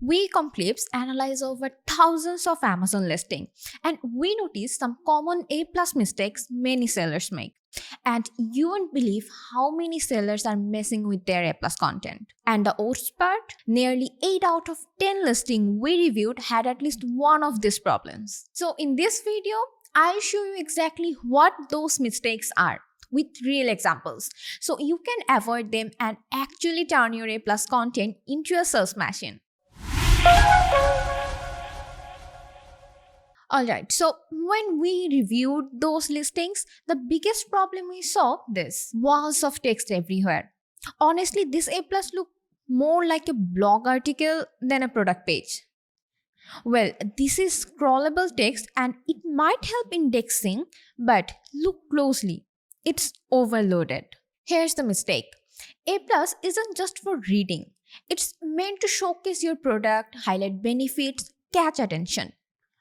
We Ecomclips analyze over thousands of Amazon listings, and we notice some common A plus mistakes many sellers make. And you won't believe how many sellers are messing with their A plus content. And the worst part, nearly 8 out of 10 listings we reviewed had at least one of these problems. So in this video, I'll show you exactly what those mistakes are with real examples, so you can avoid them and actually turn your A plus content into a sales machine. Alright, so when we reviewed those listings, the biggest problem we saw this walls of text everywhere. Honestly, this A plus looked more like a blog article than a product page. Well, this is scrollable text and it might help indexing, but look closely. It's overloaded. Here's the mistake. A plus isn't just for reading. It's meant to showcase your product, highlight benefits, catch attention,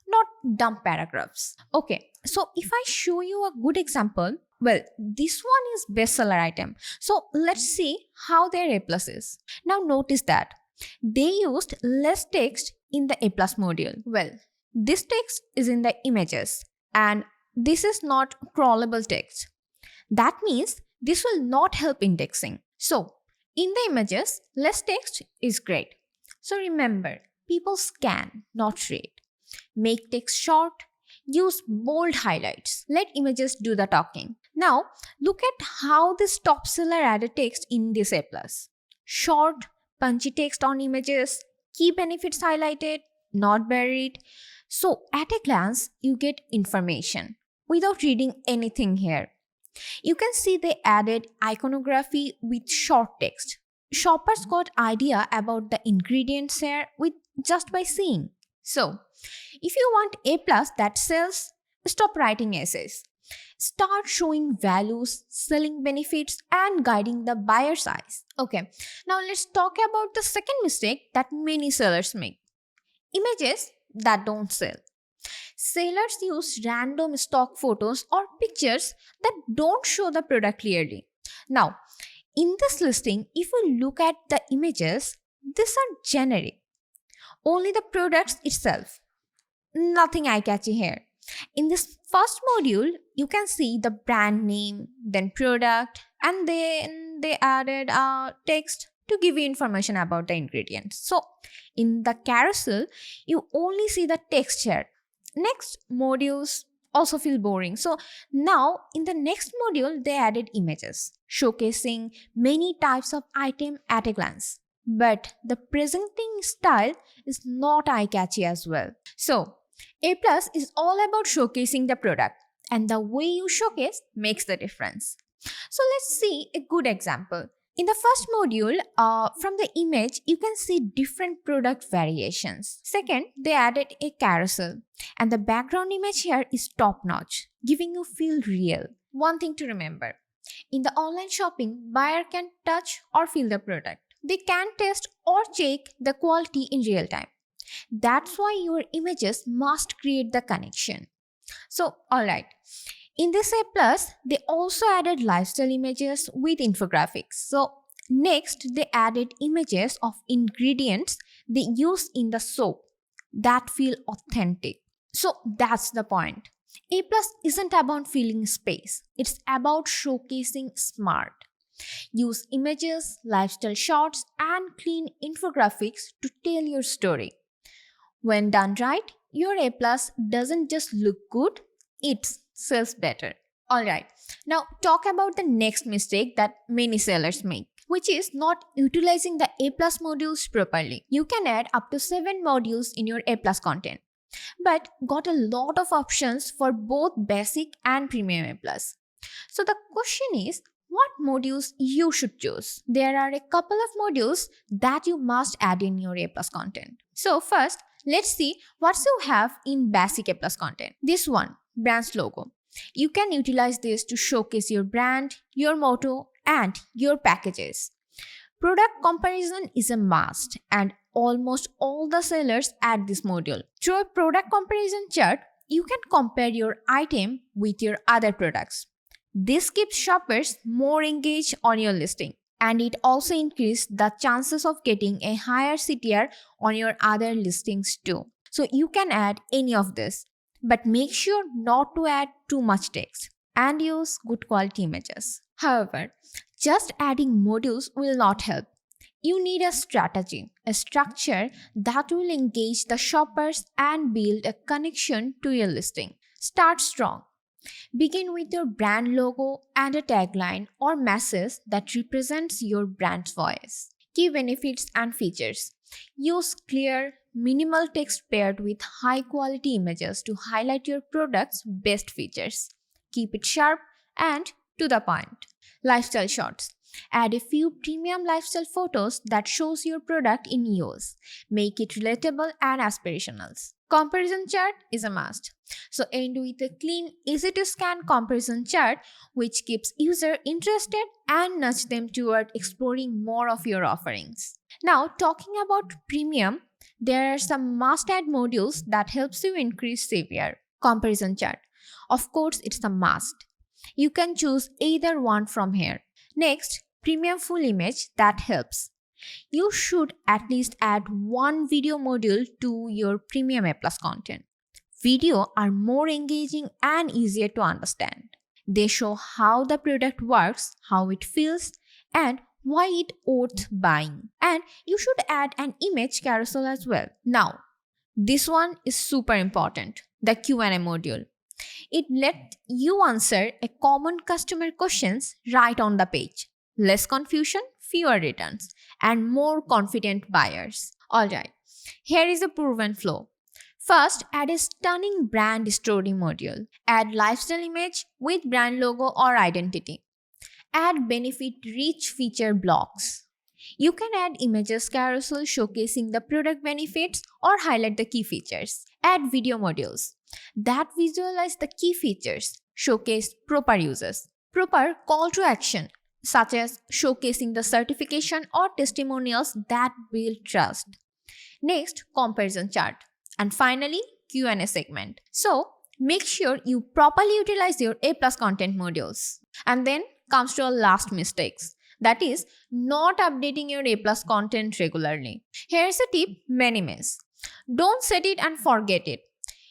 not dump paragraphs. Okay, so if I show you a good example, well, this one is bestseller item. So let's see how their A plus is. Now notice that they used less text in the A plus module. Well, this text is in the images and this is not crawlable text. That means this will not help indexing. So in the images, less text is great. So remember, people scan, not read. Make text short, use bold highlights. Let images do the talking. Now look at how this top seller added text in this A+. Short, punchy text on images, key benefits highlighted, not buried. So at a glance, you get information without reading anything here. You can see they added iconography with short text. Shoppers got idea about the ingredients here with just by seeing. So, if you want A plus that sells, stop writing essays. Start showing values, selling benefits, and guiding the buyer's eyes. Okay, now let's talk about the second mistake that many sellers make. Images that don't sell. Sellers use random stock photos or pictures that don't show the product clearly. Now, in this listing, if we look at the images, these are generic. Only the products itself. Nothing eye-catchy here. In this first module, you can see the brand name, then product, and then they added a text to give you information about the ingredients. So, in the carousel, you only see the text here. Next modules also feel boring. So now in the next module, they added images, showcasing many types of item at a glance. But the presenting style is not eye-catchy as well. So A plus is all about showcasing the product, and the way you showcase makes the difference. So let's see a good example. In the first module, from the image, you can see different product variations. Second, they added a carousel, and the background image here is top-notch, giving you feel real. One thing to remember, in the online shopping, buyer can touch or feel the product. They can test or check the quality in real time. That's why your images must create the connection. So, alright. In this A+, they also added lifestyle images with infographics. So next, they added images of ingredients they use in the soap that feel authentic. So that's the point. A+ isn't about filling space. It's about showcasing smart. Use images, lifestyle shots, and clean infographics to tell your story. When done right, your A+ doesn't just look good, it sells better. Alright, now talk about the next mistake that many sellers make, which is not utilizing the A plus modules properly. You can add up to 7 modules in your A plus content, but got a lot of options for both basic and premium A plus. So the question is, what modules you should choose? There are a couple of modules that you must add in your A plus content. So first, let's see what you have in basic A plus content. This one, brand's logo. You can utilize this to showcase your brand, your motto, and your packages. Product comparison is a must, and almost all the sellers add this module. Through a product comparison chart, you can compare your item with your other products. This keeps shoppers more engaged on your listing. And it also increases the chances of getting a higher CTR on your other listings too. So you can add any of this, but make sure not to add too much text and use good quality images. However, just adding modules will not help. You need a strategy, a structure that will engage the shoppers and build a connection to your listing. Start strong. Begin with your brand logo and a tagline or message that represents your brand's voice. Key benefits and features. Use clear, minimal text paired with high quality images to highlight your product's best features. Keep it sharp and to the point. Lifestyle shots. Add a few premium lifestyle photos that shows your product in use. Make it relatable and aspirational. Comparison chart is a must. So end with a clean, easy to scan comparison chart which keeps user interested and nudge them toward exploring more of your offerings. Now talking about premium, there are some must-add modules that helps you increase CTR. Comparison chart. Of course, it's a must. You can choose either one from here. Next, premium full image that helps. You should at least add one video module to your premium A+ content. Video are more engaging and easier to understand. They show how the product works, how it feels, and why it worth buying. And you should add an image carousel as well. Now, this one is super important, the Q&A module. It lets you answer a common customer questions right on the page. Less confusion, fewer returns, and more confident buyers. Alright, here is a proven flow. First, add a stunning brand story module. Add lifestyle image with brand logo or identity. Add benefit-rich feature blocks. You can add images carousel showcasing the product benefits or highlight the key features. Add video modules that visualize the key features, showcase proper uses. Proper call to action such as showcasing the certification or testimonials that build trust. Next, comparison chart. And finally, Q&A segment. So, make sure you properly utilize your A+ content modules. And then comes to our last mistakes. That is, not updating your A+ content regularly. Here's a tip many miss. Don't set it and forget it.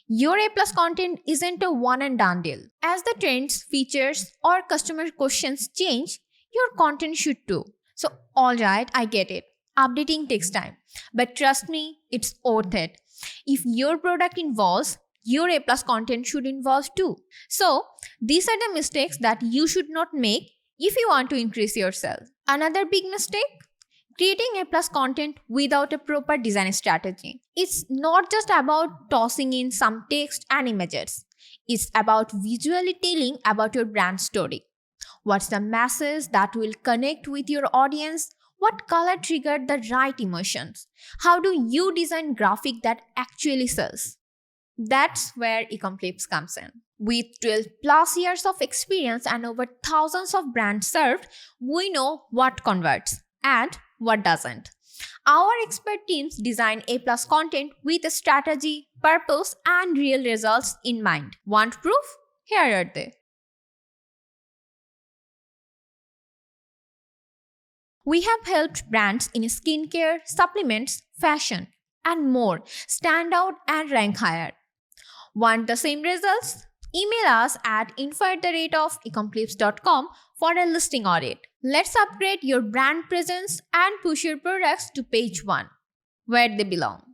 Your A+ content isn't a one and done deal. As the trends, features, or customer questions change, your content should too. So, alright, I get it. Updating takes time. But trust me, it's worth it. If your product involves, your A+ content should involve too. So, these are the mistakes that you should not make if you want to increase your sales. Another big mistake? Creating A+ content without a proper design strategy. It's not just about tossing in some text and images. It's about visually telling about your brand story. What's the message that will connect with your audience? What color triggered the right emotions? How do you design graphic that actually sells? That's where Ecomclips comes in. With 12 plus years of experience and over thousands of brands served, we know what converts and what doesn't. Our expert teams design A+ content with a strategy, purpose, and real results in mind. Want proof? Here are they. We have helped brands in skincare, supplements, fashion, and more stand out and rank higher. Want the same results? Email us at info@ecomclips.com for a listing audit. Let's upgrade your brand presence and push your products to page 1, where they belong.